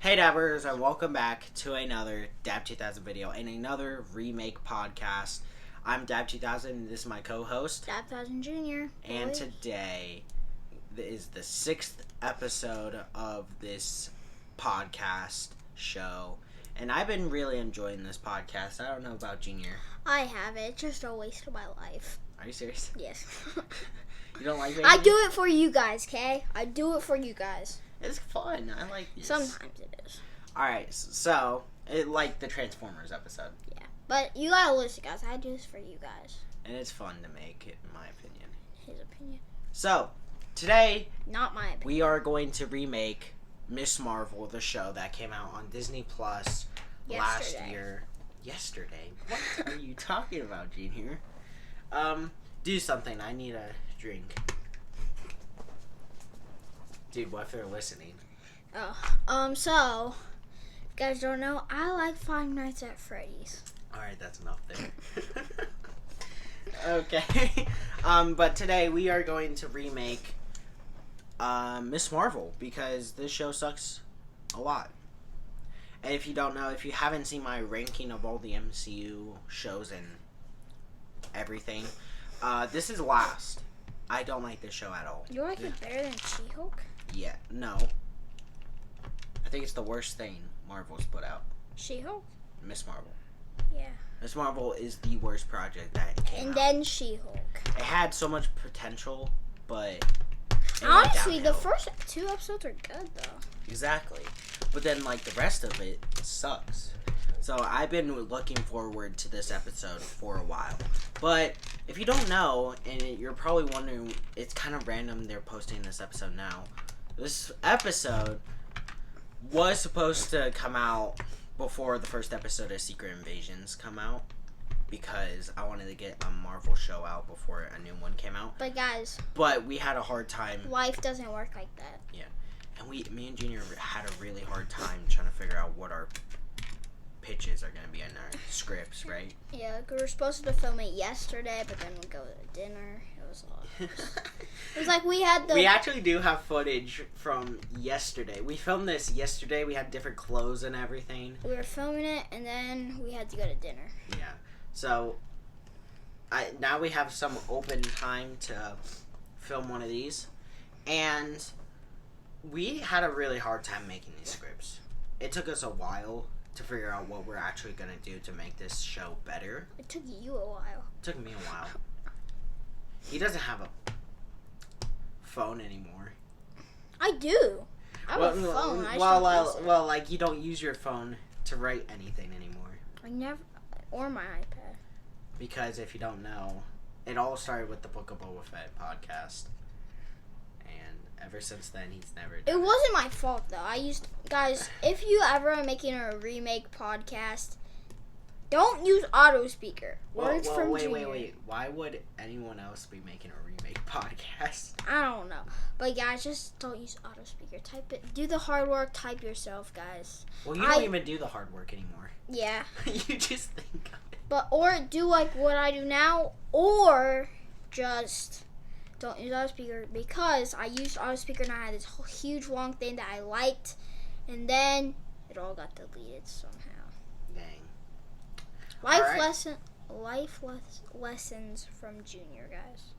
Hey Dabbers, and welcome back to another Dab 2000 video and another remake podcast. I'm Dab 2000 and this is my co-host, Dab 1000 Jr. And today is the 6th episode of this podcast show. And I've been really enjoying this podcast. I don't know about Junior. I have it. It's just a waste of my life. Are you serious? Yes. You don't like it? I do it for you guys, okay? I do it for you guys. It's fun. I like this. Sometimes it is. Alright, so, like the Transformers episode. Yeah. But you gotta listen, guys. I do this for you guys. And it's fun to make, in my opinion. His opinion. So, today, not my opinion. We are going to remake Miss Marvel, the show that came out on Disney Plus last year. Yesterday? What are you talking about, Junior? Do something. I need a drink. Dude, what if they're listening? So, if you guys don't know, I like Five Nights at Freddy's. Alright, that's enough there. Okay. But today we are going to remake Miss Marvel because this show sucks a lot. And if you don't know, if you haven't seen my ranking of all the MCU shows and everything, this is last. I don't like this show at all. You like it better than She-Hulk? Yeah, no. I think it's the worst thing Marvel's put out. She-Hulk? Miss Marvel. Yeah. Miss Marvel is the worst project that came out. And then She-Hulk. It had so much potential, but honestly, the first 2 episodes are good, though. Exactly. But then, like, the rest of it sucks. So, I've been looking forward to this episode for a while. But, if you don't know, and you're probably wondering, it's kind of random they're posting this episode now. This episode was supposed to come out before the first episode of Secret Invasions come out. Because I wanted to get a Marvel show out before a new one came out. But, guys. But we had a hard time. Life doesn't work like that. Yeah. And me and Junior had a really hard time trying to figure out what our pitches are going to be in our scripts, right? Yeah, we were supposed to film it yesterday, but then we go to dinner. It was a lot. It was like we had We actually do have footage from yesterday. We filmed this yesterday. We had different clothes and everything. We were filming it, and then we had to go to dinner. Yeah. So, now we have some open time to film one of these. And we had a really hard time making these scripts. It took us a while to figure out what we're actually going to do to make this show better. It took you a while. It took me a while. He doesn't have a phone anymore. I do. I have a phone. Well, like, you don't use your phone to write anything anymore. I never, or my iPad. Because if you don't know, it all started with the Book of Boba Fett podcast. Ever since then, he's never done it. It wasn't my fault, though. Guys, if you ever are making a remake podcast, don't use auto speaker. Wait. Why would anyone else be making a remake podcast? I don't know. But, guys, just don't use auto speaker. Type it. Do the hard work. Type yourself, guys. Well, you don't even do the hard work anymore. Yeah. You just think of it. Or do, like, what I do now, or just don't use auto speaker, because I used auto speaker and I had this whole huge long thing that I liked, and then it all got deleted somehow. Dang. Life lessons from Junior, guys.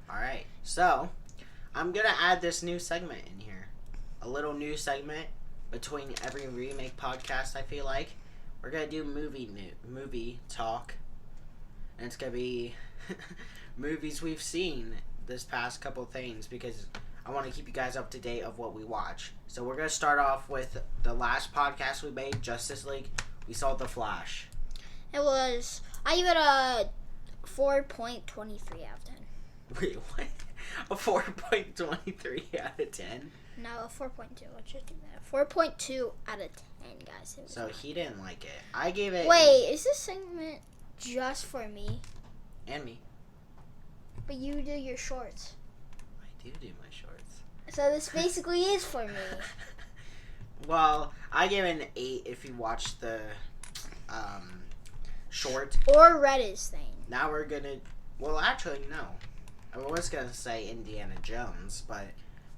Alright, so I'm gonna add this new segment in here. A little new segment between every remake podcast, I feel like. We're gonna do movie talk. And it's gonna be movies we've seen this past couple things, because I want to keep you guys up to date of what we watch. So we're going to start off with the last podcast we made, Justice League. We saw The Flash. I give it a 4.23 out of 10. Wait, what? A 4.23 out of 10? No, a 4.2. Let's just do that. 4.2 out of 10, guys. So he didn't like it. I gave it... Wait, is this segment just for me? And me. But you do your shorts. I do my shorts. So this basically is for me. Well, I give it an 8 if you watch the short. Or read his thing. Now we're gonna... Well, actually, no. I was gonna say Indiana Jones, but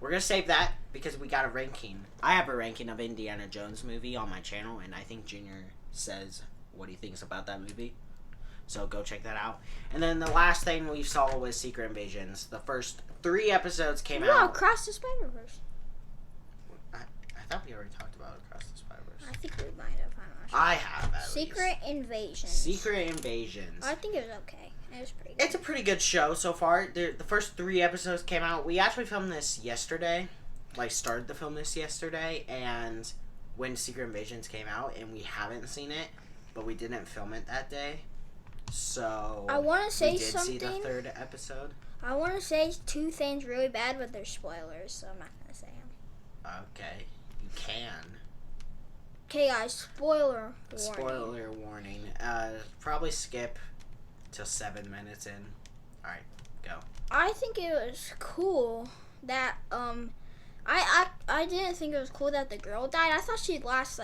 we're gonna save that because we got a ranking. I have a ranking of Indiana Jones movie on my channel, and I think Junior says what he thinks about that movie. So go check that out. And then the last thing we saw was Secret Invasions. The first 3 episodes came out. No, Across the Spider-Verse. I thought we already talked about Across the Spider-Verse. I think we might have. I'm not sure. I have, at Secret least. Invasions. Secret Invasions. I think it was okay. It was pretty good. It's a pretty good show so far. The first 3 episodes came out. We actually filmed this yesterday. Started to film this yesterday. And when Secret Invasions came out, and we haven't seen it, but we didn't film it that day. So I want to say we did something. see the 3rd episode. I want to say 2 things really bad, but they're spoilers, so I'm not going to say them. Okay. You can. Okay, guys, spoiler warning. Spoiler warning. Probably skip till 7 minutes in. Alright, go. I think it was cool that, I didn't think it was cool that the girl died. I thought she'd last,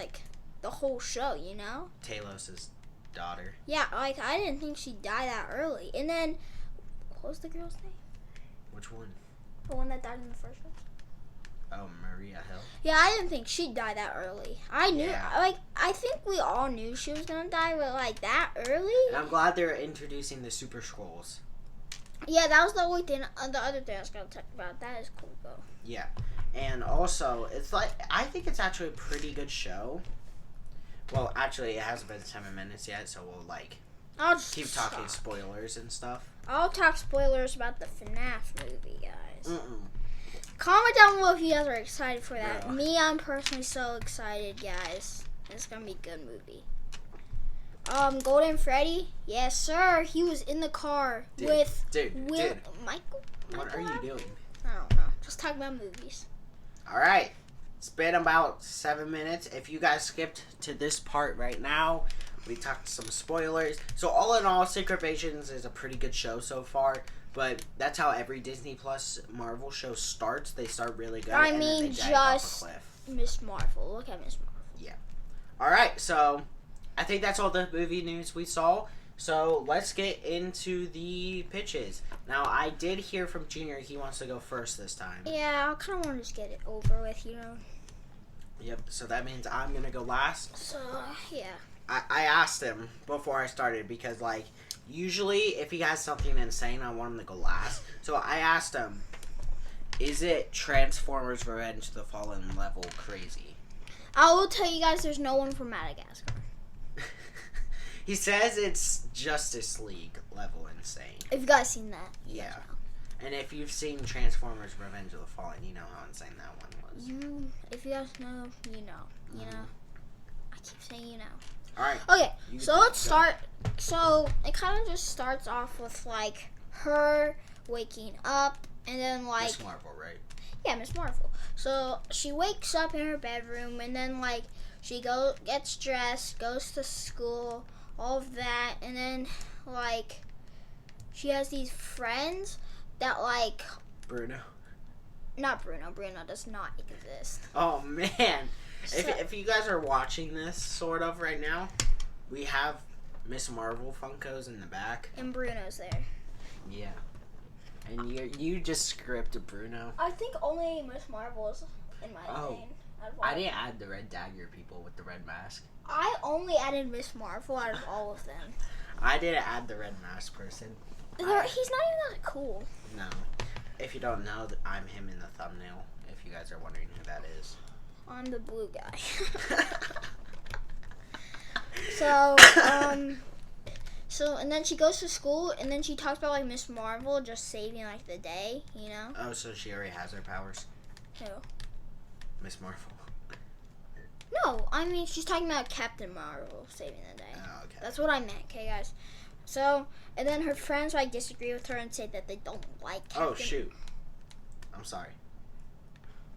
the whole show, you know? Talos' daughter. Yeah, I didn't think she'd die that early. And then, what was the girl's name? Which one? The one that died in the first one? Oh, Maria Hill. Yeah, I didn't think she'd die that early. I knew, Yeah. I think we all knew she was gonna die, but that early? And I'm glad they're introducing the Super Scrolls. Yeah, that was the only thing, the other thing I was gonna talk about. That is cool, though. Yeah. And also, I think it's actually a pretty good show. Well, actually, it hasn't been 7 minutes yet, so we'll, I'll just keep talking spoilers and stuff. I'll talk spoilers about the FNAF movie, guys. Mm-mm. Comment down below if you guys are excited for that. Yeah. Me, I'm personally so excited, guys. It's gonna be a good movie. Golden Freddy, yes sir. He was in the car with Michael. What are you doing? I don't know. Just talking about movies. Alright. It's been about 7 minutes. If you guys skipped to this part right now, we talked some spoilers. So all in all, Secret Invasions is a pretty good show so far. But that's how every Disney Plus Marvel show starts. They start really good. I and mean, then they dive off a just cliff. Miss Marvel. Look at Miss Marvel. Yeah. Alright, so I think that's all the movie news we saw. So let's get into the pitches. Now, I did hear from Junior he wants to go first this time. Yeah, I kind of want to just get it over with, you know. Yep, so that means I'm going to go last. So, yeah. I asked him before I started because, usually if he has something insane, I want him to go last. So I asked him, is it Transformers Revenge of the Fallen level crazy? I will tell you guys there's no one from Madagascar. He says it's Justice League level insane. If you guys seen that. Yeah. And if you've seen Transformers Revenge of the Fallen, you know how insane that one was. If you guys know, you know. You know. I keep saying you know. Alright. Okay, so let's start. So it kind of just starts off with her waking up, and then Miss Marvel, right? Yeah, Miss Marvel. So she wakes up in her bedroom, and then she gets dressed, goes to school, all of that, and then she has these friends that Bruno. not Bruno. Bruno does not exist. Oh man. So, If you guys are watching this sort of right now, we have Miss Marvel Funkos in the back. and Bruno's there. Yeah. And you just scripted Bruno. I think only Miss Marvel is in my thing. I didn't add the Red Dagger people with the red mask. I only added Miss Marvel out of all of them. I didn't add the red mask person. He's not even that cool. No. If you don't know, I'm him in the thumbnail, if you guys are wondering who that is. I'm the blue guy. So, and then she goes to school, and then she talks about Miss Marvel just saving the day, you know? Oh, so she already has her powers? Who? Miss Marvel. No, I mean she's talking about Captain Marvel saving the day. Oh, okay. That's what I meant, okay, guys. So, and then her friends disagree with her and say that they don't like Captain. Oh shoot! I'm sorry.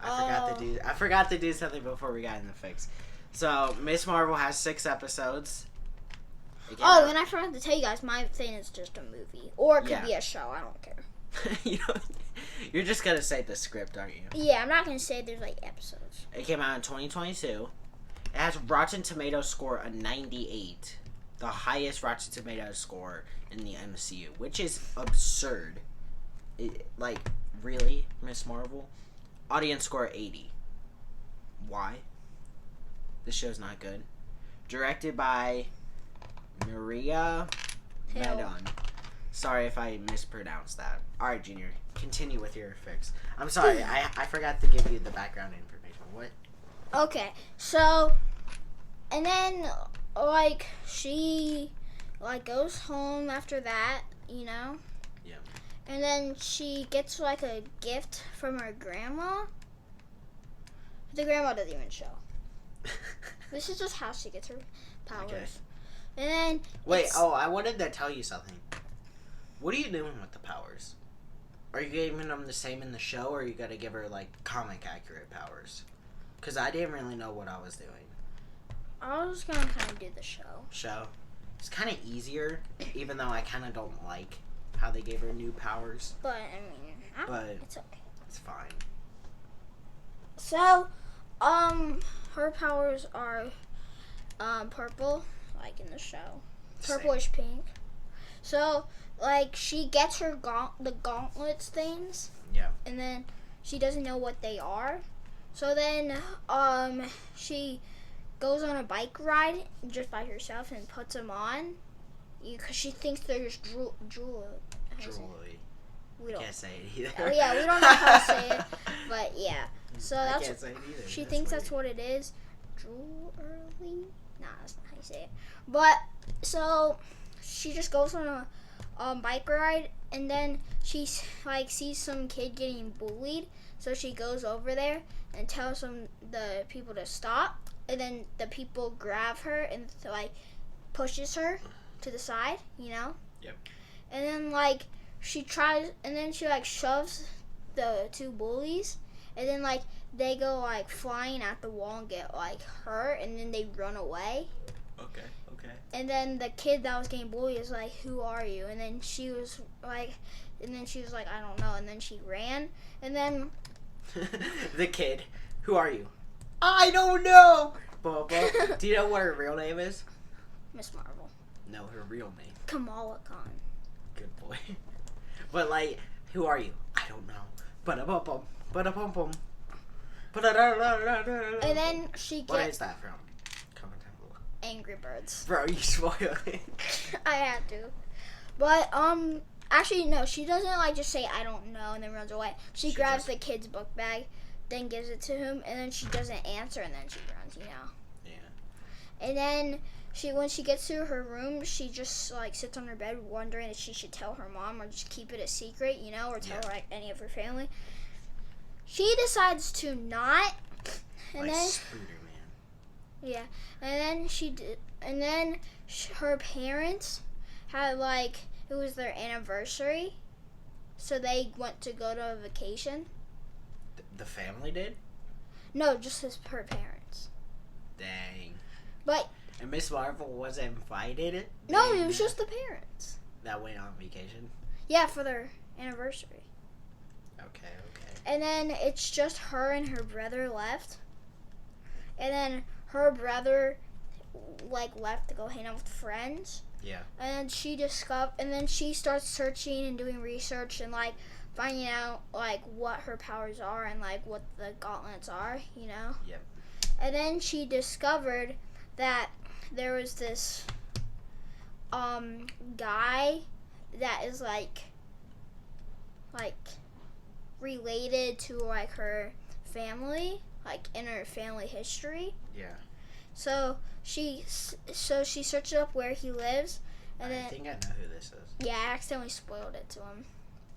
I forgot to do something before we got in the fix. So Miss Marvel has 6 episodes. Oh, and I forgot to tell you guys, my thing is just a movie, or it could be a show. I don't care. You're just gonna say the script, aren't you? Yeah, I'm not gonna say there's episodes. It came out in 2022. It has Rotten Tomatoes score of 98, the highest Rotten Tomatoes score in the MCU, which is absurd. Really, Miss Marvel? Audience score 80. Why? This show's not good. Directed by Maria Medon. Sorry if I mispronounced that. Alright, Junior. Continue with your fix. I'm sorry, I forgot to give you the background information. What? Okay, so, and then, like, she, like, goes home after that, you know? Yeah. And then she gets, like, a gift from her grandma. The grandma doesn't even show. This is just how she gets her powers. Okay. And then... Wait, I wanted to tell you something. What are you doing with the powers? Are you giving them the same in the show, or are you gonna give her, like, comic-accurate powers? Because I didn't really know what I was doing. I was gonna kind of do the show. Show? It's kind of easier, even though I kind of don't like how they gave her new powers. But, I mean, it's okay. It's fine. So, her powers are, purple, like in the show. Purplish pink. So, like, she gets her the gauntlets things. Yeah. And then she doesn't know what they are. So then, she goes on a bike ride just by herself and puts them on. Because she thinks they're just jewelry. We can't say it either. Oh, yeah, we don't know how to say it. But, yeah. So I that's can't say it either. she thinks that's what it is. Jewelry? Nah, that's not how you say it. But, so, she just goes on a bike ride, and then she, like, sees some kid getting bullied. So she goes over there and tells the people to stop. And then the people grab her and, like, pushes her to the side, you know? Yep. And then, like, she like, shoves the two bullies. And then, like, they go, like, flying at the wall and get, like, hurt. And then they run away. Okay. And then the kid that was getting bullied is like, who are you? And then she was like, I don't know. And then she ran. And then... The kid, who are you? I don't know! Do you know what her real name is? Miss Marvel. No, her real name. Kamala Khan. Good boy. But, like, who are you? I don't know. Ba-da-bum-bum. Ba-da-bum-bum. Ba-da-da-da-da-da-da. And then she gets... What is that from? Comment down below. Angry Birds. Bro, you spoiled it. I had to. But, actually, no, she doesn't, like, just say, I don't know, and then runs away. She grabs the kid's book bag, then gives it to him, and then she doesn't answer, and then she runs, you know? Yeah. And then when she gets to her room, she just, like, sits on her bed wondering if she should tell her mom or just keep it a secret, you know, or tell her, like, any of her family. She decides to not. And like then Spider-Man. Yeah. And then her parents had, like, it was their anniversary. So they went to go to a vacation. The family did? No, just her parents. Dang. But and Miss Marvel wasn't invited? No, it was just the parents. That went on vacation? Yeah, for their anniversary. Okay. And then it's just her and her brother left. And then her brother, like, left to go hang out with friends. Yeah. And then she starts searching and doing research and, like, finding out, like, what her powers are and, like, what the gauntlets are, you know? Yep. And then she discovered that there was this guy that is, like related to, like, her family, like, in her family history. Yeah. So she searches up where he lives, and I think I know who this is. Yeah, I accidentally spoiled it to him.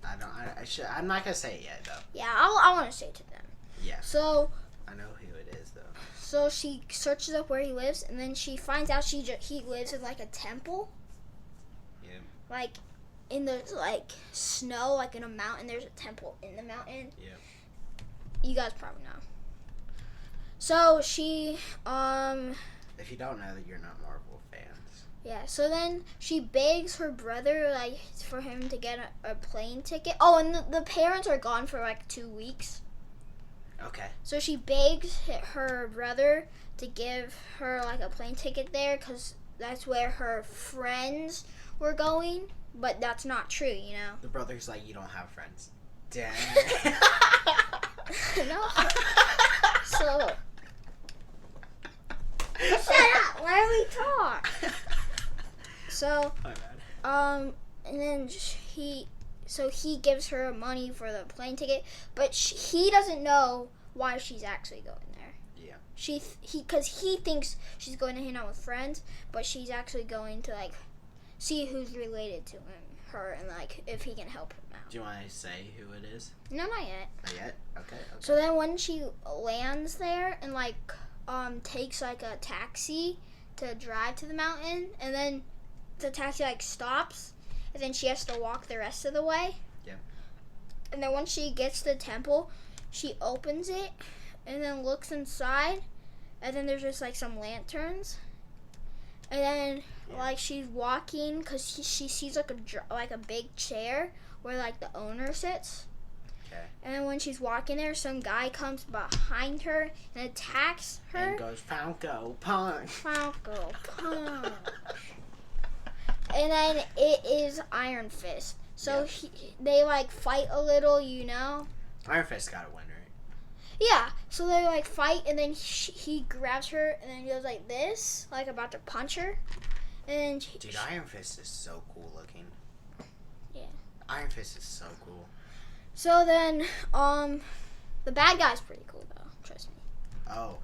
I'm not gonna say it yet, though. Yeah, I want to say it to them. Yeah. So I know who it is, though. So she searches up where he lives, and then she finds out he lives in, like, a temple. Yeah. Like, in the, like, snow, like, in a mountain. There's a temple in the mountain. Yeah. You guys probably know. So she, If you don't know, that you're not Marvel fans. Yeah, so then she begs her brother, like, for him to get a plane ticket. Oh, and the parents are gone for, like, 2 weeks. Okay. So she begs her brother to give her, like, a plane ticket there because that's where her friends were going. But that's not true, you know? The brother's like, you don't have friends. Dang. No. So. Shut up! Let me talk. So. My bad. And then he gives her money for the plane ticket, but he doesn't know why she's actually going there. Yeah. Because he thinks she's going to hang out with friends, but she's actually going to like see who's related to her, and like if he can help him out. Do you want to say who it is? No, not yet. Not yet. Okay. So then when she lands there and like takes like a taxi to drive to the mountain, and then the taxi like stops, and then she has to walk the rest of the way. Yeah. And then when she gets to the temple, she opens it and then looks inside, and then there's just like some lanterns. And then like she's walking because she sees like a big chair where like the owner sits. Okay. And then when she's walking there, some guy comes behind her and attacks her. And goes Falco punch. Falco punch. And then it is Iron Fist. So they like fight a little, you know. Iron Fist got to win, right? Yeah. So they like fight, and then he grabs her, and then he goes like this, like about to punch her. And then dude, Iron Fist is so cool looking. Yeah. Iron Fist is so cool. So then, the bad guy's pretty cool though. Trust me. Oh.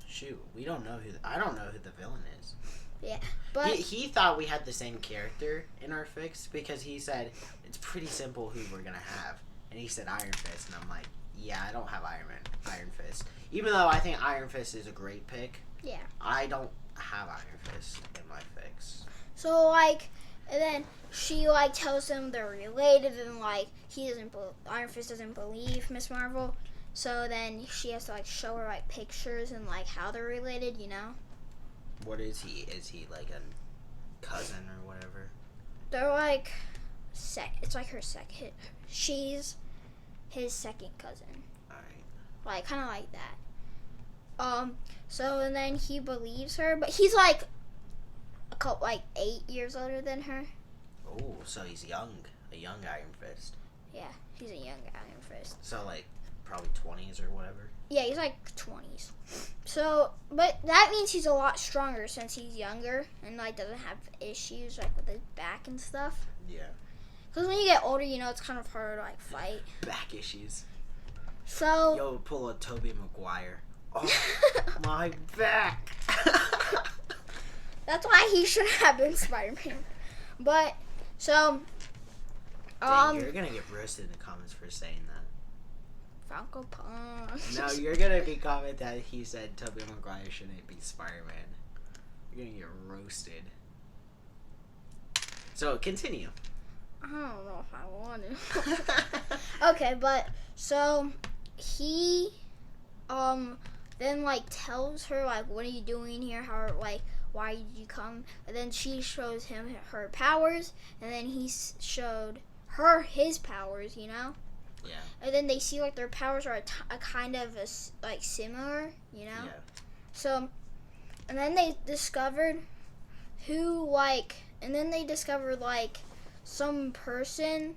Shoot, we don't know I don't know who the villain is. Yeah, but he thought we had the same character in our fix because he said it's pretty simple who we're gonna have, and he said Iron Fist, and I'm like, yeah, I don't have Iron Fist. Even though I think Iron Fist is a great pick. Yeah. I don't have Iron Fist in my fix. So like, and then she like tells him they're related, and like Iron Fist doesn't believe Miss Marvel. So then she has to like show her like pictures and like how they're related, you know. What is he? Is he like a cousin or whatever? They're like it's like her second. She's his second cousin. Alright. Like kind of like that. So and then he believes her, but he's like like 8 years older than her. Oh, so he's young. A young Iron Fist. Yeah, he's a young Iron Fist. So like probably 20s or whatever. Yeah, he's like 20s. So, but that means he's a lot stronger since he's younger and like doesn't have issues like with his back and stuff. Yeah. Because when you get older, you know, it's kind of harder to like fight. Back issues. So. Yo, pull a Tobey Maguire. Oh, my back. That's why he should have been Spider-Man. But so. Dang, you're gonna get roasted in the comments for saying that. Falco punch. No, you're gonna be comment that he said Tobey Maguire shouldn't be Spider-Man. You're gonna get roasted. So continue. I don't know if I want to. Okay, but so he then like tells her like, what are you doing here? How like why did you come? And then she shows him her powers, and then he showed her his powers, you know. Yeah. And then they see like their powers are a kind of like similar, you know. Yeah. So, and then they discovered who like, and then they discovered like some person.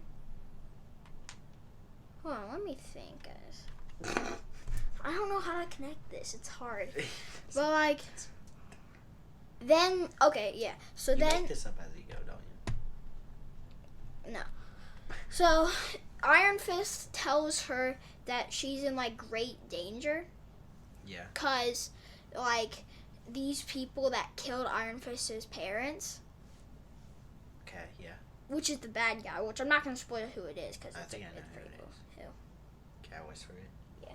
Hold on, let me think, guys. I don't know how to connect this. It's hard. But like, then okay, yeah. So you then make this up as you go, don't you? no. So Iron Fist tells her that she's in like great danger. Yeah. Cause like these people that killed Iron Fist's parents. Okay. Yeah. Which is the bad guy, which I'm not going to spoil who it is because I it's think I know pretty who it cool. is. Who? Okay, I always forget. Yeah.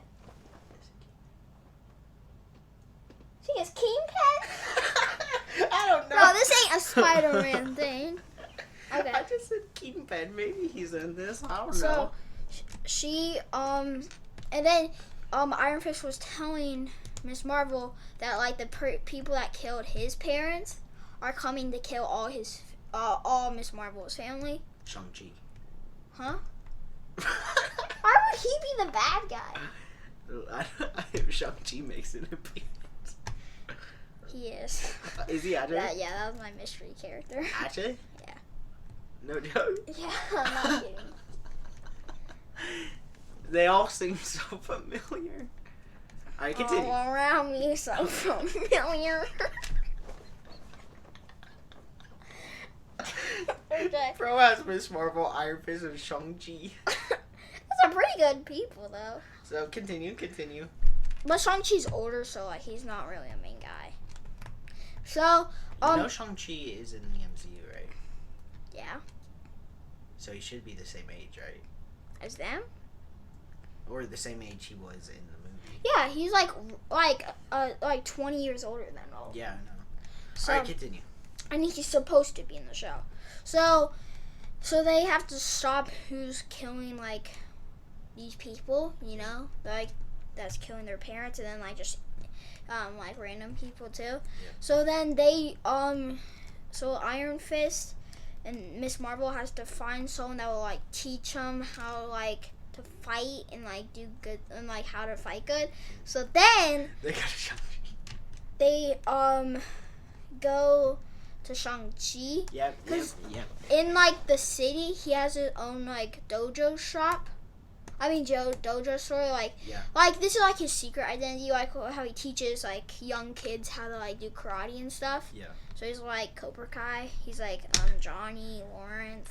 She is Kingpin? I don't know. No, this ain't a Spider-Man thing. Okay. I just said Kingpin. Maybe he's in this. I don't know. So, she, and then, Iron Fist was telling Miss Marvel that, like, the people that killed his parents are coming to kill all Miss Marvel's family. Shang-Chi. Huh? Why would he be the bad guy? Shang-Chi makes an appearance. He is. Is he actually? Yeah, that was my mystery character. Actually? Yeah. No joke? Yeah, I'm not kidding. They all seem so familiar. Alright, continue. All around me so familiar. Okay. Pro has Miss Marvel, Iron Fist, and Shang-Chi. Those are pretty good people, though. So, continue. But Shang-Chi's older, so like he's not really a main guy. So, You know Shang-Chi is in the MCU, right? yeah, So he should be the same age, right? as them. Or the same age he was in the movie. Yeah, he's like 20 years older than all. Yeah, I know. So, Alright, continue. and he's supposed to be in the show. So they have to stop who's killing like these people, you know, like that's killing their parents, and then like just like random people too. Yeah. So then they so Iron Fist and Miss Marvel has to find someone that will like teach them how like to fight and like do good and like how to fight good. So then They got a Shang-Chi. they go to Shang-Chi. Yep. In like the city, he has his own like dojo shop. I mean, dojo store. Like this is like his secret identity. Like how he teaches like young kids how to like do karate and stuff. Yeah. So he's like Cobra Kai. He's like Johnny Lawrence.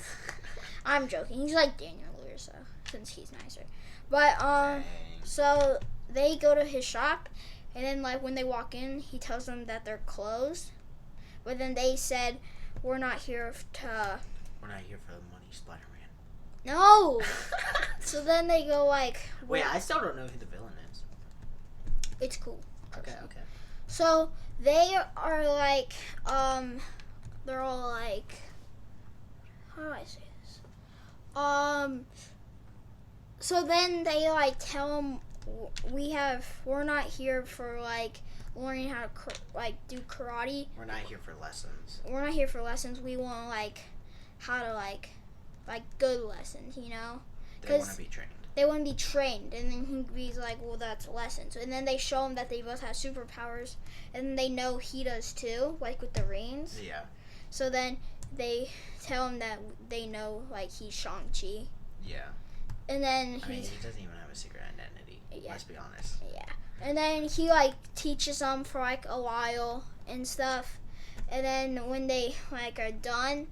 I'm joking. He's like Daniel LaRusso since he's nicer. But Dang. so they go to his shop, and then like when they walk in, he tells them that they're closed. But then they said, "We're not here to." We're not here for the money, Spider-Man. No. So then they go like. Wait, I still don't know who the villain is. It's cool. Okay. So they are like, they're all like, how do I say this? So then they like tell them, we're not here for like learning how to do karate. We're not here for lessons. We're not here for lessons. We want like how to like good lessons, you know? They want to be trained. They want to be trained, and then he's like, well, that's lessons. And then they show him that they both have superpowers, and they know he does too, like with the rings. Yeah. So then they tell him that they know, like, he's Shang-Chi. Yeah. And then I mean, he doesn't even have a secret identity. Yeah. Let's be honest. Yeah. And then he, like, teaches them for, like, a while and stuff. And then when they, like, are done,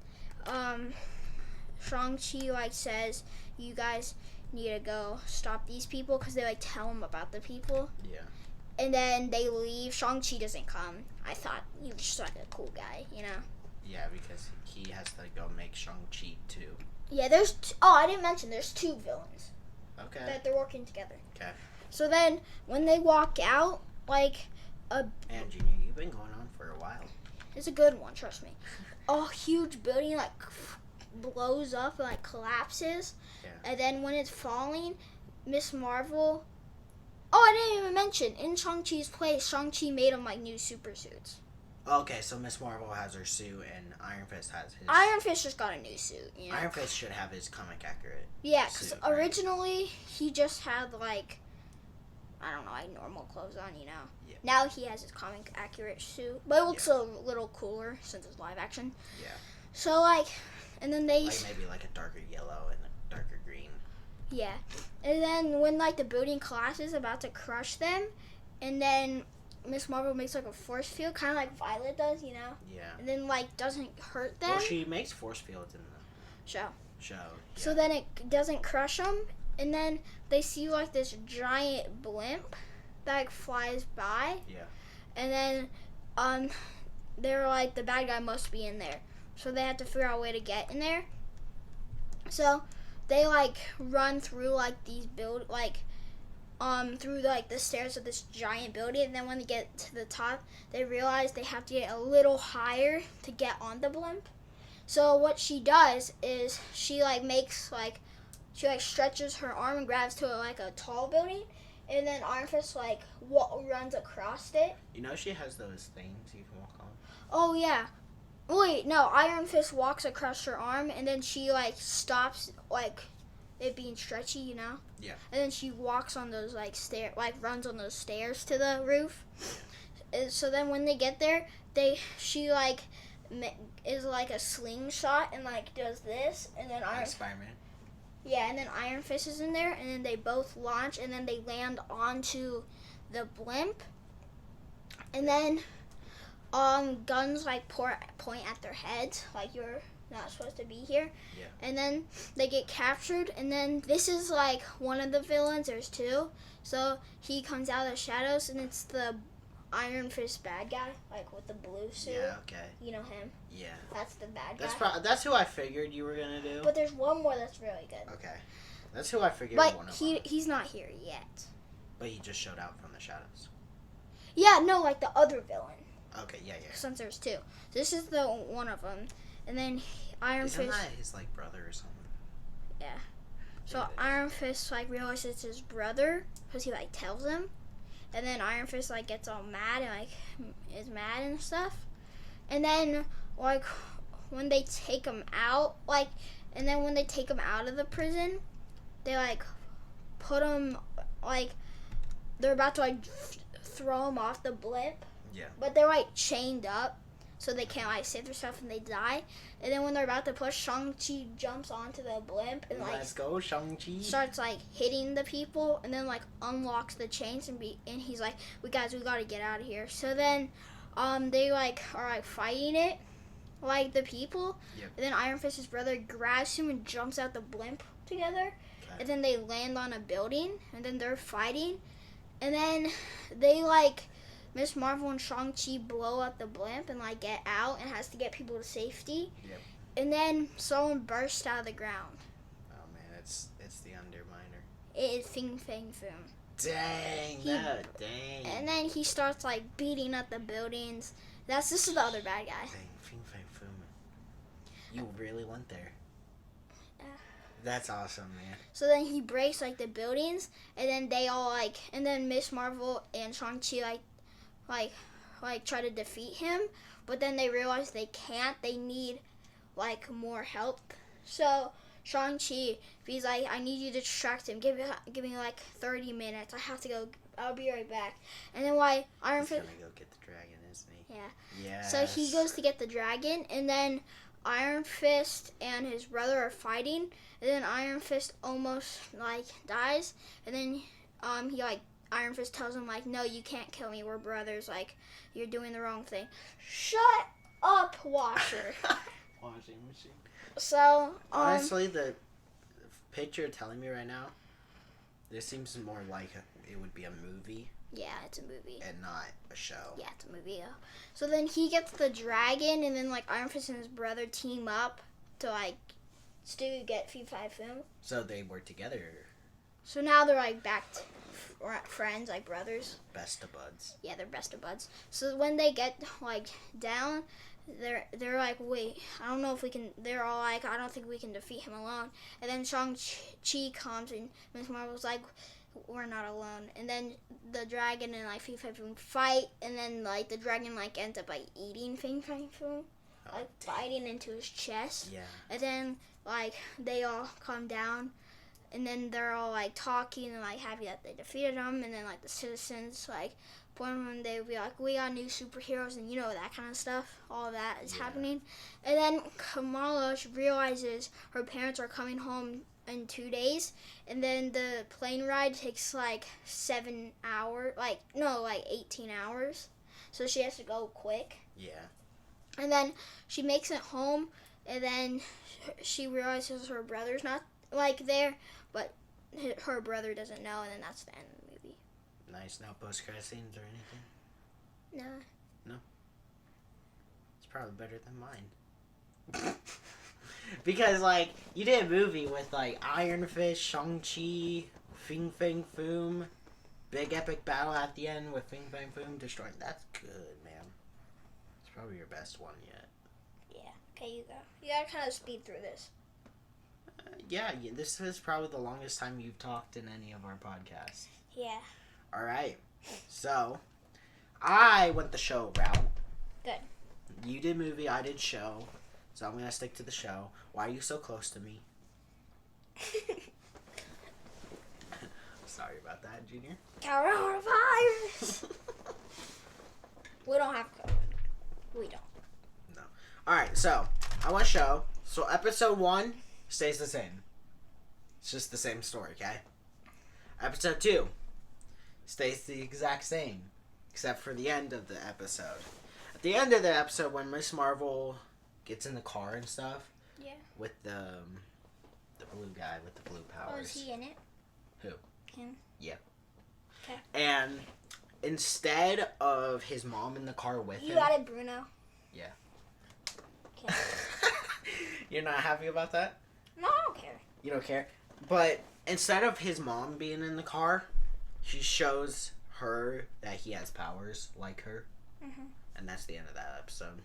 Shang-Chi, like, says, you guys need to go stop these people, because they like tell him about the people. Yeah. And then they leave. Shang-Chi doesn't come. I thought he was just like a cool guy, you know? Yeah, because he has to go make Shang-Chi too. Yeah, there's I didn't mention there's two villains Okay. that they're working together. Okay. So then when they walk out, like And Junior, you've been going on for a while. it's a good one, trust me. A huge building like blows up and like collapses. Yeah. And then when it's falling, Miss Marvel. Oh, I didn't even mention. In Shang-Chi's place, Shang-Chi made him like new super suits. Okay, so Miss Marvel has her suit and Iron Fist has his. Iron Fist just got a new suit. You know? Iron Fist should have his comic accurate. Yeah, because suit, right? originally he just had like, I don't know, like normal clothes on, you know. Yeah. Now he has his comic accurate suit, but it looks a little cooler since it's live action. Yeah. So like, and then they. Like maybe like a darker yellow and a darker green. Yeah, and then when like the building collapses, about to crush them, and then Miss Marvel makes like a force field, kind of like Violet does, you know. Yeah. And then like doesn't hurt them. Well, she makes force fields in the show. show. Yeah. So then it doesn't crush them, and then they see like this giant blimp that like flies by. Yeah. And then they're like the bad guy must be in there, so they have to figure out a way to get in there. So they like run through like these through like the stairs of this giant building, and then when they get to the top, they realize they have to get a little higher to get on the blimp. So what she does is she stretches her arm and grabs to like a tall building, and then Iron Fist like runs across it. You know she has those things you can walk on. Oh yeah. Wait, no, Iron Fist walks across her arm, and then she like stops like it being stretchy, you know? Yeah. And then she walks on those like runs on those stairs to the roof. And so then when they get there, she like is like a slingshot and like does this, and then Like Spider-Man. Yeah, and then Iron Fist is in there, and then they both launch, and then they land onto the blimp, and then guns like point at their heads, like you're not supposed to be here. Yeah. And then they get captured, and then this is like one of the villains. There's two, so he comes out of the shadows, and it's the Iron Fist bad guy, like with the blue suit. Yeah. Okay. You know him. Yeah. That's the bad guy. That's who I figured you were gonna do. But there's one more that's really good. Okay. That's who I figured. But one of he's not here yet. But he just showed out from the shadows. Yeah, no, like the other villain. Okay. Yeah. Since there's two, this is the one of them, and then Iron Isn't Fist. that his like brother or something? Yeah. So Iron Fist like realizes it's his brother because he like tells him, and then Iron Fist like gets all mad and like is mad and stuff, and then like when they take him out, like, and then when they take him out of the prison, they like put him like they're about to like throw him off the blimp. Yeah. But they're like chained up, so they can't like save themselves and they die. And then when they're about to push, Shang-Chi jumps onto the blimp and like Let's go, Shang-Chi. starts like hitting the people, and then like unlocks the chains and he's like, we gotta get out of here. So then they like are like fighting it, like the people. Yep. And then Iron Fist's brother grabs him and jumps out the blimp together. Okay. And then they land on a building, and then they're fighting, and then they like Miss Marvel and Shang-Chi blow up the blimp and like get out and has to get people to safety. Yep. And then someone bursts out of the ground. Oh man, it's the Underminer. It is Fing Fang Foom. Dang, dang. And then he starts like beating up the buildings. This is the other bad guy. Dang, Fing Fang Foom. You really went there. Yeah. That's awesome, man. So then he breaks like the buildings, and then they all like, and then Miss Marvel and Shang-Chi like try to defeat him, but then they realize they can't. They need like more help. So Shang-Chi, he's like, I need you to distract him. Give me like 30 minutes. I have to go. I'll be right back. And then He's gonna go get the dragon, isn't he? Yeah. Yeah. So he goes to get the dragon, and then Iron Fist and his brother are fighting, and then Iron Fist almost like dies, and then he like Iron Fist tells him like, no, you can't kill me. We're brothers. Like, you're doing the wrong thing. Shut up, Washer. Washing machine. So honestly, the picture you're telling me right now, this seems more like it would be a movie. Yeah, it's a movie. And not a show. Yeah, it's a movie. Yeah. So then he gets the dragon, and then like Iron Fist and his brother team up to like to get Fee Fi Foom. So they work together. So now they're like back to friends, like brothers. Best of buds. Yeah, they're best of buds. So when they get like down, they're like, wait, I don't know if we can. They're all like, I don't think we can defeat him alone. And then Shang-Chi comes, and Miss Marvel's like, we're not alone. And then the dragon and like Fing Fang Foom fight, and then like the dragon like ends up like eating Fing Fang Foom, like biting into his chest. Yeah. And then like they all come down, and then they're all like talking and like happy that they defeated them. And then like the citizens like one day will be like, we got new superheroes, and you know, that kind of stuff. All of that is happening. And then Kamala realizes her parents are coming home in 2 days, and then the plane ride takes like 7 hours, like 18 hours, so she has to go quick. Yeah. And then she makes it home, and then she realizes her brother's not like there, but her brother doesn't know, and then that's the end of the movie. Nice. No post-credit scenes or anything? No. It's probably better than mine. Because, like, you did a movie with, like, Iron Fist, Shang-Chi, Fing Fang Foom, big epic battle at the end with Fing Fang Foom destroying. That's good, man. It's probably your best one yet. Yeah. Okay, you go. You gotta kind of speed through this. Yeah, this is probably the longest time you've talked in any of our podcasts. Yeah. Alright. So, I went the show route. Good. You did movie, I did show. So I'm going to stick to the show. Why are you so close to me? Sorry about that, Junior. Coronavirus! We don't have COVID. We don't. No. Alright, so I want to show. So episode 1 stays the same. It's just the same story, okay? Episode 2 stays the exact same, except for the end of the episode. At the end of the episode, when Miss Marvel gets in the car and stuff, Yeah. with the blue guy with the blue powers. Oh, is he in it? Who? Him. Yeah. Okay. And instead of his mom in the car with him. You got it, Bruno. Yeah. Okay. You're not happy about that? No, I don't care. You don't care? But instead of his mom being in the car, she shows her that he has powers like her. Mm-hmm. And that's the end of that episode.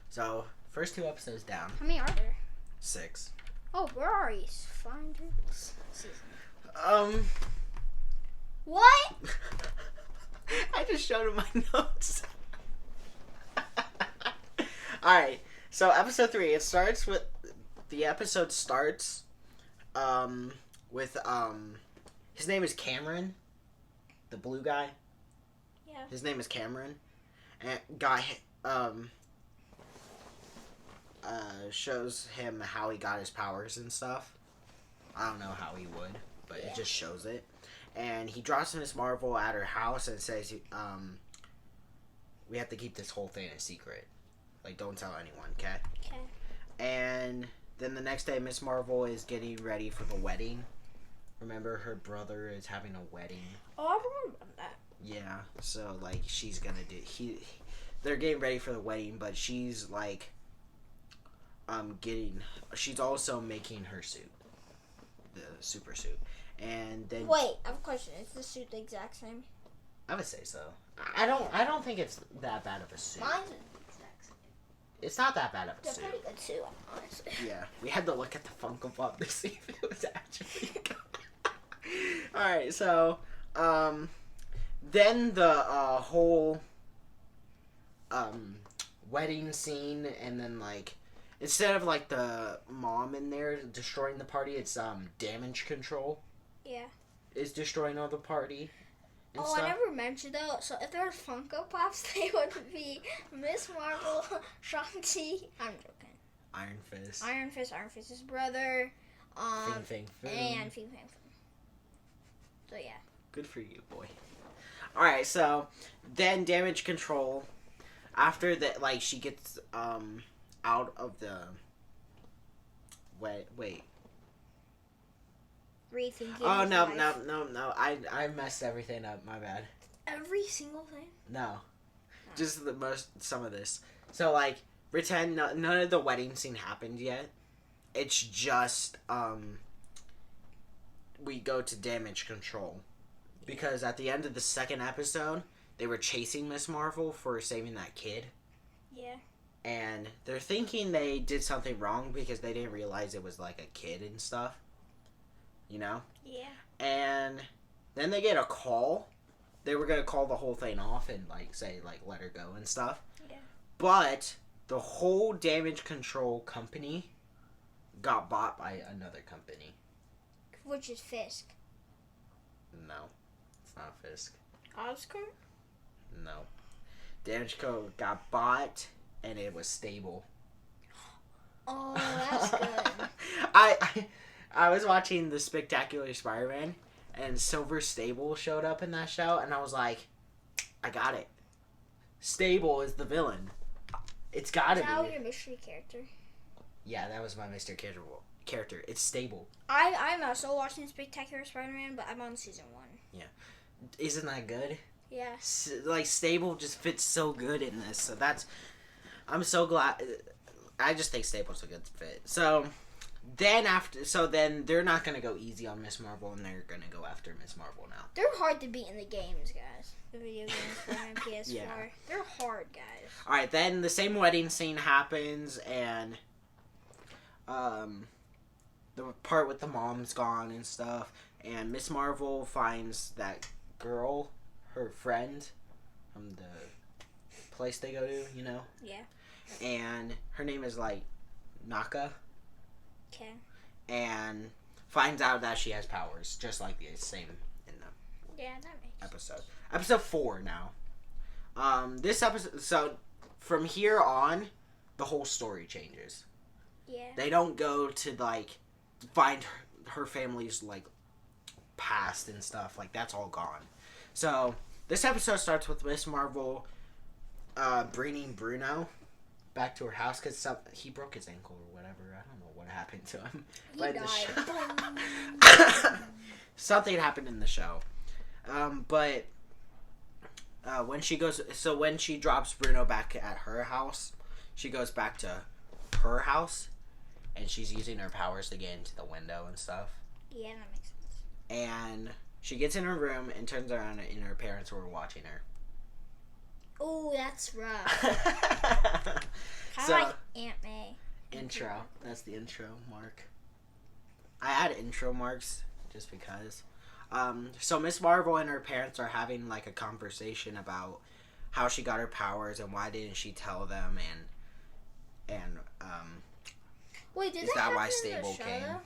So, first 2 episodes down. How many are there? 6. Oh, where are you? Find it. What? I just showed him my notes. Alright, so episode 3, the episode starts with his name is Cameron, the blue guy. Yeah. His name is Cameron, and guy shows him how he got his powers and stuff. I don't know how he would, but Yeah. it just shows it. And he drops Miss Marvel at her house and says, we have to keep this whole thing a secret. Like, don't tell anyone, okay? Okay. And then the next day, Miss Marvel is getting ready for the wedding. Remember, her brother is having a wedding. Oh, I remember that. Yeah, so, like, she's gonna do... They're getting ready for the wedding, but she's, like, she's also making her suit. The super suit. And then... Wait, I have a question. Is the suit the exact same? I would say so. I don't think it's that bad of a suit. Mine's the exact same. It's not that bad of a They're suit. pretty good too, honestly. Yeah, we had to look at the Funko Pop to see if it was actually good. Alright, so, then the whole wedding scene, and then, like, instead of, like, the mom in there destroying the party, it's damage control Yeah. is destroying all the party and Oh, stuff. I never mentioned though. So if there were Funko Pops, they would be Miss Marvel, Shang-Chi. I'm joking. Iron Fist. Iron Fist's brother, Fing Fang Foom. and Fing Fang Foom. So yeah. Good for you, boy. Alright, so then damage control. After that, like, she gets out of the wait. Rethinking. Oh his no. life. I messed everything up, my bad. Every single thing. No. Just some of this. So, like, pretend none of the wedding scene happened yet. It's just we go to damage control. Because at the end of the second episode, they were chasing Miss Marvel for saving that kid. Yeah. And they're thinking they did something wrong because they didn't realize it was, like, a kid and stuff. You know? Yeah. And then they get a call. They were going to call the whole thing off and, like, say, like, let her go and stuff. Yeah. But the whole damage control company got bought by another company. Which is Fisk. No. It's not Fisk. Oscar? No. Damage Co. got bought, and it was Stable. Oh, that's good. I was watching The Spectacular Spider-Man, and Silver Stable showed up in that show, and I was like, I got it. Stable is the villain. It's gotta Is that be. your mystery character? Yeah, that was my Mr. Character. It's Stable. I'm also watching Spectacular Spider-Man, but I'm on season 1. Isn't that good? Yeah. Like, Stable just fits so good in this. So I'm so glad. I just think Stable's a good fit. So then they're not gonna go easy on Miss Marvel, and they're gonna go after Miss Marvel now. They're hard to beat in the games, guys. The video games for my PS4. Yeah. They're hard, guys. All right, then the same wedding scene happens, and the part with the mom's gone and stuff, and Miss Marvel finds that girl, her friend, from the place they go to, you know? Yeah. And her name is, like, Naka, Okay. and finds out that she has powers, just like the same in the Yeah, that makes episode. Episode 4 now. This episode, so from here on, the whole story changes. Yeah. They don't go to, like, find her family's like past and stuff, like that's all gone. So this episode starts with Miss Marvel bringing Bruno back to her house because he broke his ankle or whatever. I don't know what happened to him. He But died. Something happened in the show. But when she drops Bruno back at her house, she goes back to her house, and she's using her powers to get into the window and stuff. Yeah, that makes sense. And she gets in her room and turns around, and her parents were watching her. Oh, that's rough. Kind of like Aunt May. Intro. That's the intro mark. I add intro marks just because. So Miss Marvel and her parents are having like a conversation about how she got her powers and why didn't she tell them, and Wait, did is that why Stable came?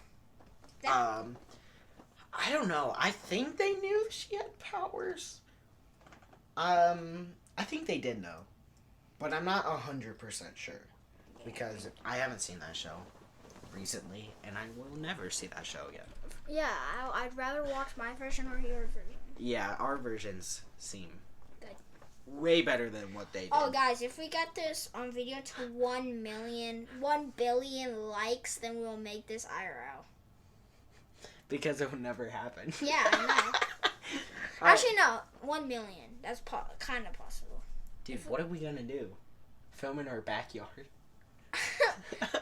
I don't know. I think they knew she had powers. I think they did know, but I'm not 100% sure because I haven't seen that show recently, and I will never see that show again. Yeah, I'd rather watch my version or your version. Yeah, our versions seem good, way better than what they did. Oh, guys, if we get this on video to 1 billion likes, then we'll make this IRL. Because it would never happen. Yeah, I know. Actually, no, 1 million. That's kind of possible. Dude, what are we gonna do? Film in our backyard?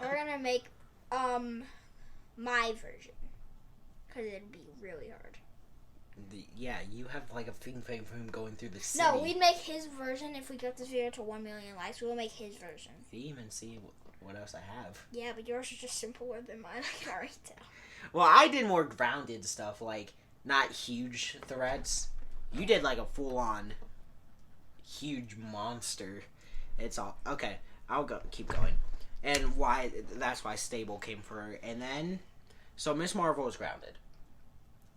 We're gonna make my version. Because it'd be really hard. Yeah, you have like a thing for him going through the city. No, we'd make his version if we get this video to 1 million likes. We'll make his version. You even see what else I have. Yeah, but yours is just simpler than mine. I can already tell. Well, I did more grounded stuff, like not huge threads. You did like a full-on huge monster. It's all okay. I'll keep going, and that's why Stable came for her. And then, so Miss Marvel is grounded,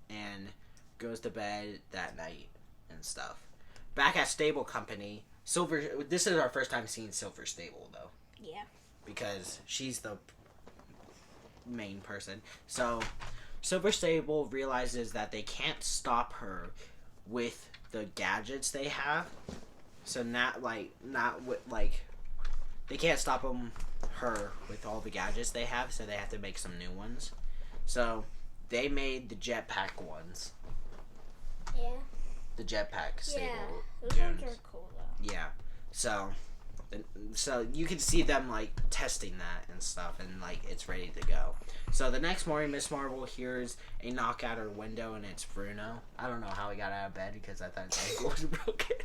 and goes to bed that night and stuff. Back at Stable Company, Silver. This is our first time seeing Silver Stable though. Yeah. Because she's the main person. So Silver Stable realizes that they can't stop her with the gadgets they have. So they can't stop her with all the gadgets they have. So they have to make some new ones. So they made the jetpack ones. Yeah. The jetpack Stable. Yeah. Those ones are cool though. Yeah. So you can see them like testing that and stuff, and like it's ready to go. So the next morning, Miss Marvel hears a knock at her window, and it's Bruno. I don't know how he got out of bed because I thought his ankle was broken.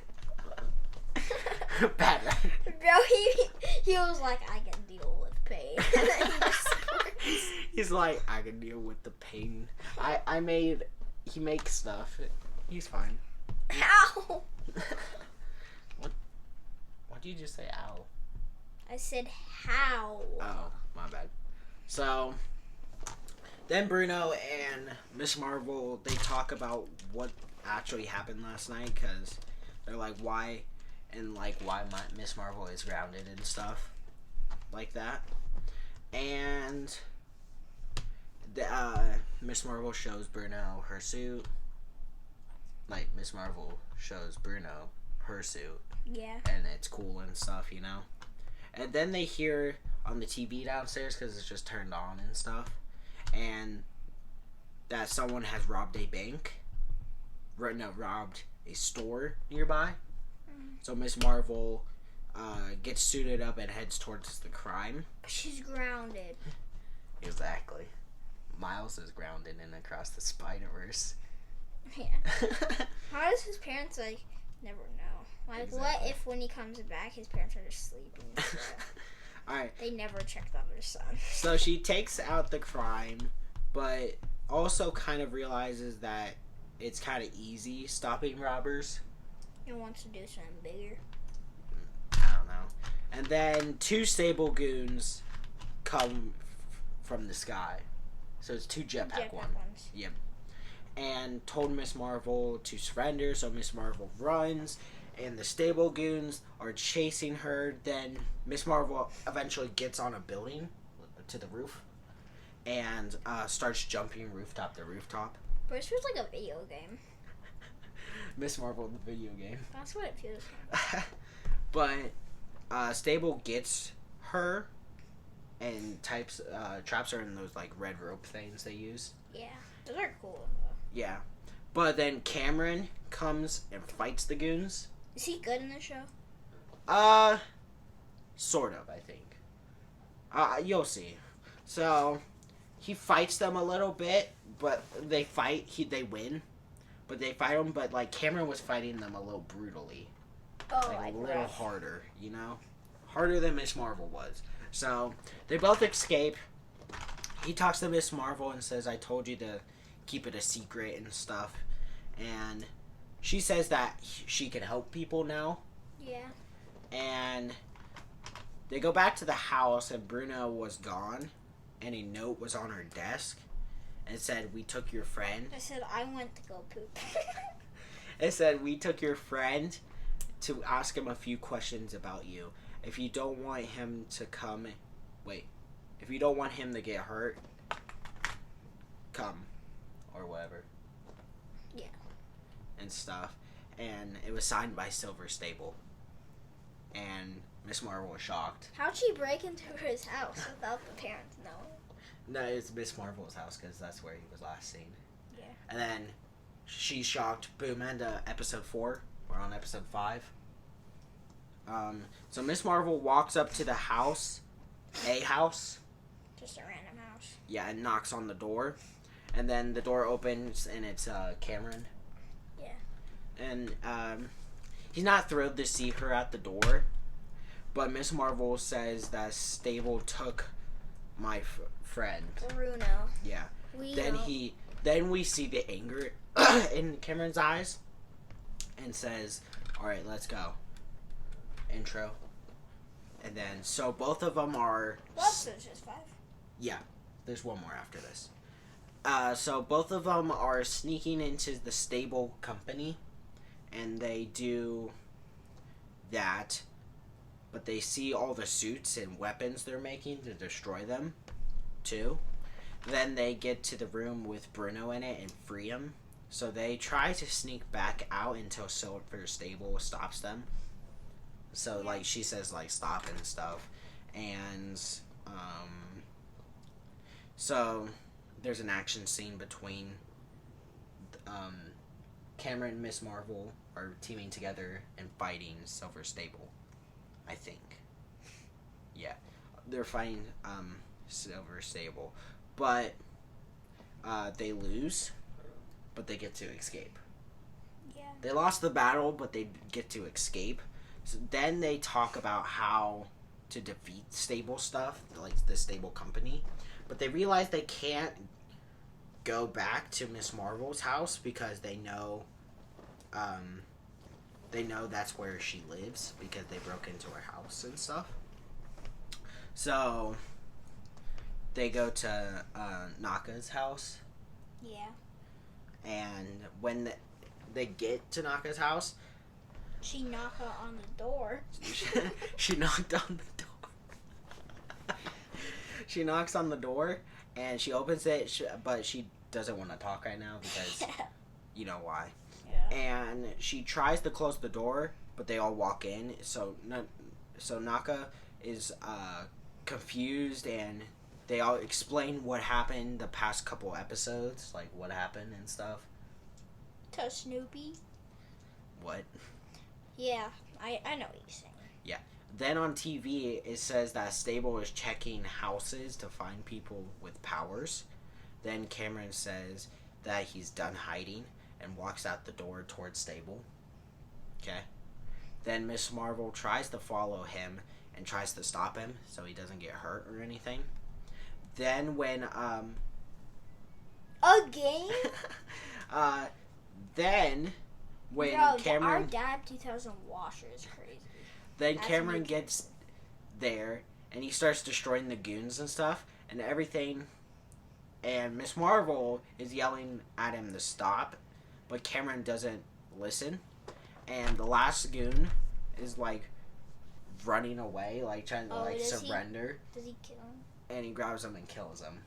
Bad. Bro, he was like, I can deal with pain. He's like, I can deal with the pain. He makes stuff. He's fine. Ow! What did you just say, ow? I said how. Oh, my bad. So, then Bruno and Miss Marvel, they talk about what actually happened last night, because they're like, why Miss Marvel is grounded and stuff like that. And Miss Marvel shows Bruno her suit. Like, Miss Marvel shows Bruno her suit. Yeah. And it's cool and stuff, you know? And then they hear on the TV downstairs, because it's just turned on and stuff, and that someone has robbed a bank. Robbed a store nearby. Mm-hmm. So Miss Marvel gets suited up and heads towards the crime. She's grounded. Exactly. Miles is grounded in Across the Spider-Verse. Yeah. How does his parents, like, never know? Like, exactly. What if when he comes back, his parents are just sleeping? Alright. They never checked on their son. So she takes out the crime, but also kind of realizes that it's kind of easy stopping robbers. And wants to do something bigger. I don't know. And then 2 Stable goons come from the sky. So it's 2 jetpack ones. Yep. And told Miss Marvel to surrender, so Miss Marvel runs, and the Stable goons are chasing her. Then Miss Marvel eventually gets on a building to the roof, and starts jumping rooftop to rooftop. But it feels like a video game. Miss Marvel, the video game. That's what it feels like. But Stable gets her and traps her in those like red rope things they use. Yeah, those are cool though. Yeah. But then Cameron comes and fights the goons. Is he good in the show? Sort of, I think. You'll see. So, he fights them a little bit, but they fight. They win, but they fight him. But like Cameron was fighting them a little brutally, like a little harder, you know, harder than Miss Marvel was. So they both escape. He talks to Miss Marvel and says, "I told you to keep it a secret and stuff," and she says that she can help people now. Yeah. And they go back to the house, and Bruno was gone, and a note was on her desk, and it said, "We took your friend." I said I went to go poop. It said, "We took your friend to ask him a few questions about you. If you don't want him to if you don't want him to get hurt, come," or whatever. Yeah. And stuff. And it was signed by Silver Stable. And Miss Marvel was shocked. How'd she break into his house without the parents knowing? No, it's Miss Marvel's house because that's where he was last seen. Yeah. And then she's shocked. Boom, and episode 4. We're on episode 5. So Miss Marvel walks up to the house, Just a random house. yeah, and knocks on the door. And then the door opens, and it's Cameron. Yeah. And he's not thrilled to see her at the door. But Miss Marvel says that Stable took my friend. Bruno. Yeah. Then we see the anger in Cameron's eyes, and says, "All right, let's go." Intro. And then so both of them are. Well, so it's just 5. Yeah, there's one more after this. So both of them are sneaking into the Stable company, and they do that. But they see all the suits and weapons they're making to destroy them, too. Then they get to the room with Bruno in it and free him. So they try to sneak back out until Silver Stable stops them. So, like, she says, like, stop and stuff. And, so there's an action scene between, Cameron and Miss Marvel are teaming together and fighting Silver Stable. I think. Yeah. They're fighting Silver Stable. But they lose. But they get to escape. Yeah. They lost the battle, but they get to escape. So then they talk about how to defeat Stable stuff, like the Stable company. But they realize they can't go back to Miss Marvel's house because they know that's where she lives because they broke into her house and stuff. So they go to Naka's house. Yeah. And when they get to Naka's house, she knocked on the door. She knocked on the door. She knocks on the door and she opens it, but she doesn't want to talk right now because you know why. Yeah. And she tries to close the door, but they all walk in. So Naka is confused, and they all explain what happened the past couple episodes, like what happened and stuff. To Snoopy. What? Yeah, I know what you're saying. Yeah. Then on TV, it says that Stable is checking houses to find people with powers. Then Cameron says that he's done hiding and walks out the door towards Stable. Okay. Then Miss Marvel tries to follow him and tries to stop him so he doesn't get hurt or anything. Then when Again? Then when Bro, Cameron our Dab 2000 washer is crazy. Then That's Cameron amazing. gets there and he starts destroying the goons and stuff and everything, and Miss Marvel is yelling at him to stop, but Cameron doesn't listen, and the last goon is like running away, like trying to surrender. Does he kill him? And he grabs him and kills him.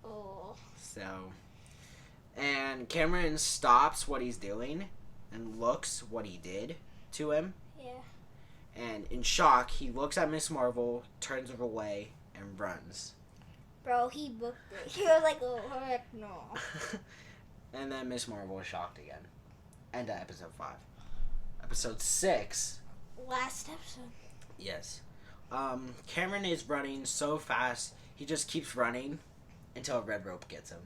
Oh. So, and Cameron stops what he's doing and looks what he did to him. Yeah. And in shock, he looks at Miss Marvel, turns her away, and runs. Bro, he booked it. He was like, oh, heck no. And then Miss Marvel is shocked again. End of episode 5. Episode 6. Last episode. Yes. Cameron is running so fast, he just keeps running until a red rope gets him.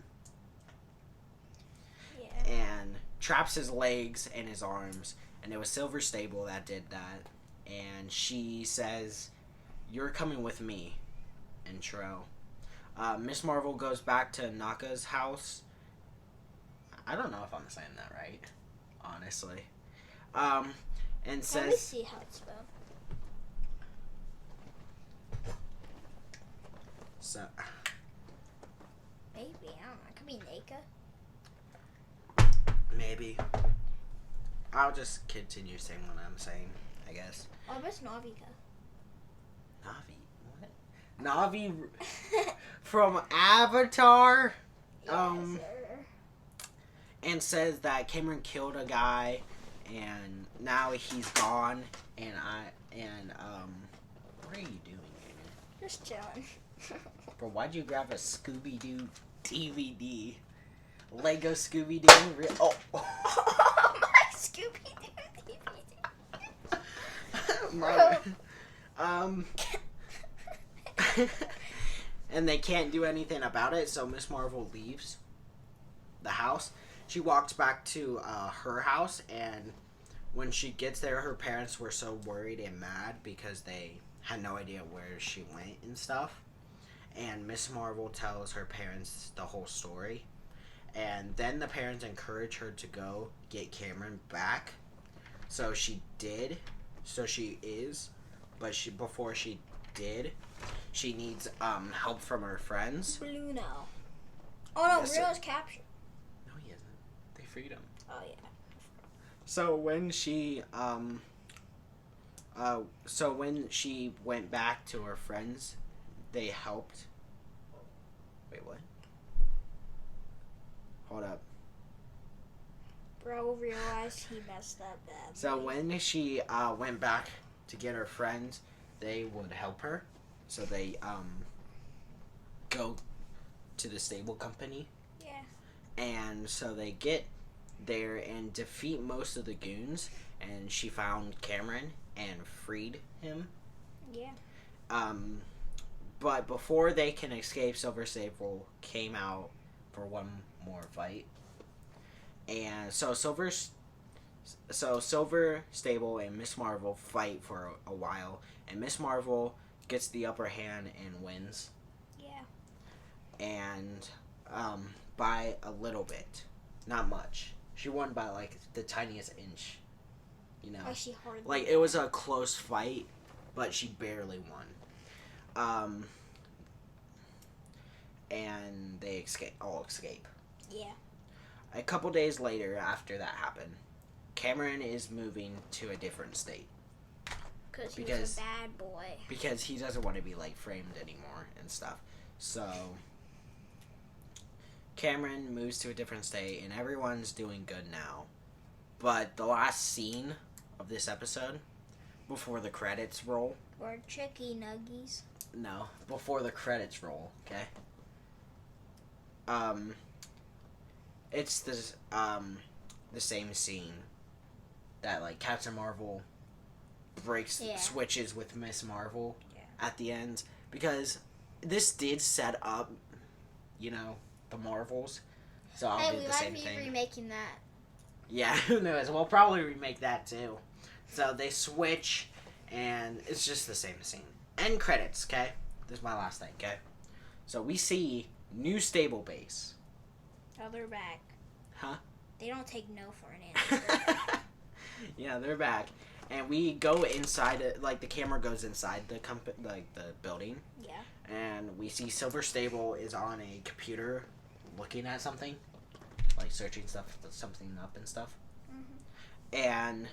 Yeah. And traps his legs and his arms. And it was Silver Stable that did that. And she says, "You're coming with me," intro. Miss Marvel goes back to Naka's house. I don't know if I'm saying that right, honestly. And says, Let me see how it's spelled. So, Maybe, I don't know. It could be Naka. maybe. I'll just continue saying what I'm saying, I guess. Oh, but it's Navika. Navi? What? Navi from Avatar? Yes, sir. And says that Cameron killed a guy and now he's gone and what are you doing, Cameron? Just chilling. Bro, why'd you grab a Scooby-Doo DVD? Lego Scooby-Doo? Oh. My Scooby-Doo DVD. My, and they can't do anything about it, so Miss Marvel leaves the house. She walks back to her house, and when she gets there, her parents were so worried and mad because they had no idea where she went and stuff. And Miss Marvel tells her parents the whole story. And then the parents encourage her to go get Cameron back. So she did. So she is. But before she did, she needs help from her friends. Bruno. Oh no, Yes, Bruno's captured. No, he isn't. They freed him. Oh yeah. So when she went back to her friends, they helped. Wait, what? Hold up. Bro realized he messed up bad. So when she went back to get her friends, they would help her. So they go to the stable company. Yeah. And so they get there and defeat most of the goons. And she found Cameron and freed him. Yeah. But before they can escape, Silver Stable came out for one more fight. And so Silver Stable and Miss Marvel fight for a while, and Miss Marvel gets the upper hand and wins. Yeah. And by a little bit, not much. She won by like the tiniest inch. You know, She hardly. like it was a close fight, but she barely won. And they all escape. Yeah. A couple days later, after that happened, Cameron is moving to a different state Because he Because- was a bad boy. because he doesn't want to be like framed anymore and stuff. So Cameron moves to a different state, and everyone's doing good now. But the last scene of this episode, before the credits roll, Or chicky nuggies. no, before the credits roll, okay? It's this the same scene that like Captain Marvel switches with Miss Marvel at the end, because this did set up, you know, the Marvels. So I'll Hey, do we the might same be thing. remaking that. Yeah, who knows? We'll probably remake that too. So they switch, and it's just the same scene. End credits, okay? This is my last thing, okay? So we see new stable base. Oh, they're back. Huh? They don't take no for an answer. Yeah, they're back. And we go inside it, like the camera goes inside the like the building. Yeah. And we see Silver Stable is on a computer looking at something. Like searching something up and stuff. Mm-hmm. And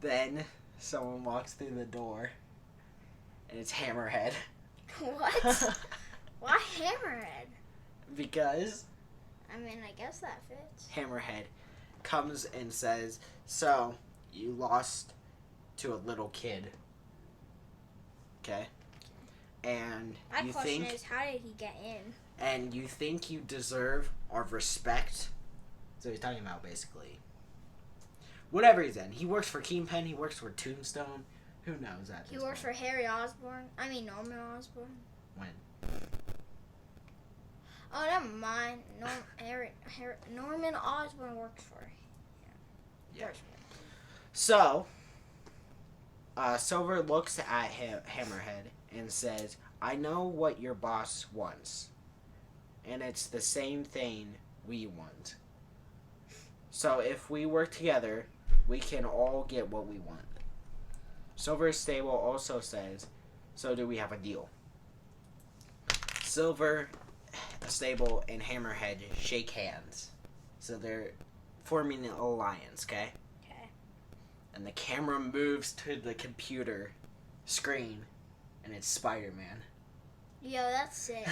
then someone walks through the door, and it's Hammerhead. What? Why Hammerhead? Because I mean, I guess that fits. Hammerhead comes and says, so, you lost to a little kid. Okay? And My you question think... is, how did he get in? And you think you deserve our respect. So he's talking about basically whatever he's in. He works for Kingpin. He works for Tombstone. Who knows at He this works for point. Harry Osborn. I mean, Norman Osborn. When? Oh, never mind. Norman Osborn works for. Yeah. Works So, Silver looks at Hammerhead and says, I know what your boss wants. And it's the same thing we want. So if we work together, we can all get what we want. Silver's stable also says, so do we have a deal? Silver, Stable, and Hammerhead shake hands. So they're forming an alliance, okay? Okay. And the camera moves to the computer screen, and it's Spider-Man. Yo, that's sick.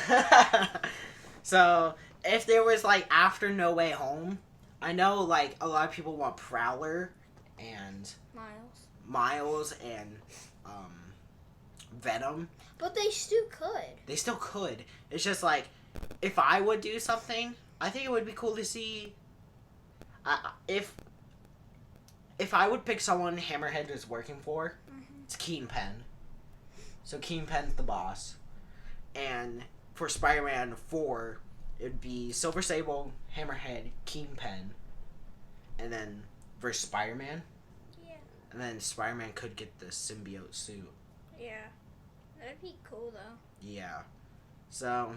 So, if there was, like, after No Way Home, I know, like, a lot of people want Prowler and Miles and Venom. But they still could. They still could. It's just, like, if I would do something, I think it would be cool to see... if I would pick someone Hammerhead is working for, it's Kingpin. So Kingpin's the boss. And for Spider-Man 4, it would be Silver Sable, Hammerhead, Kingpin. And then versus Spider-Man. Yeah. And then Spider-Man could get the symbiote suit. Yeah. That'd be cool, though. Yeah. So,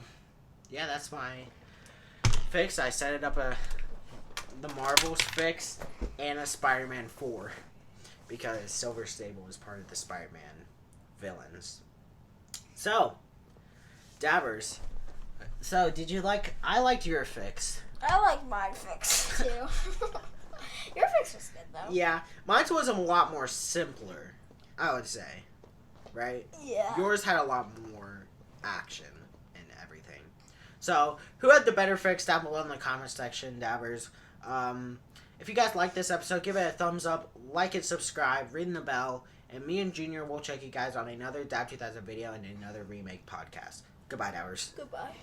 yeah, that's my fix. I set it up the Marvels fix and a Spider-Man 4. Because Silver Sable is part of the Spider-Man villains. So, Dabbers. So, did you like... I liked your fix. I like my fix, too. Your fix was good, though. Yeah. Mine was a lot more simpler, I would say. Right? Yeah. Yours had a lot more action and everything. So, who had the better fix? Down below in the comment section, Dabbers. If you guys like this episode, give it a thumbs up, like it, subscribe, ring the bell, and me and Junior will check you guys on another Dab 2000 video and another Remake podcast. Goodbye, Dabbers. Goodbye.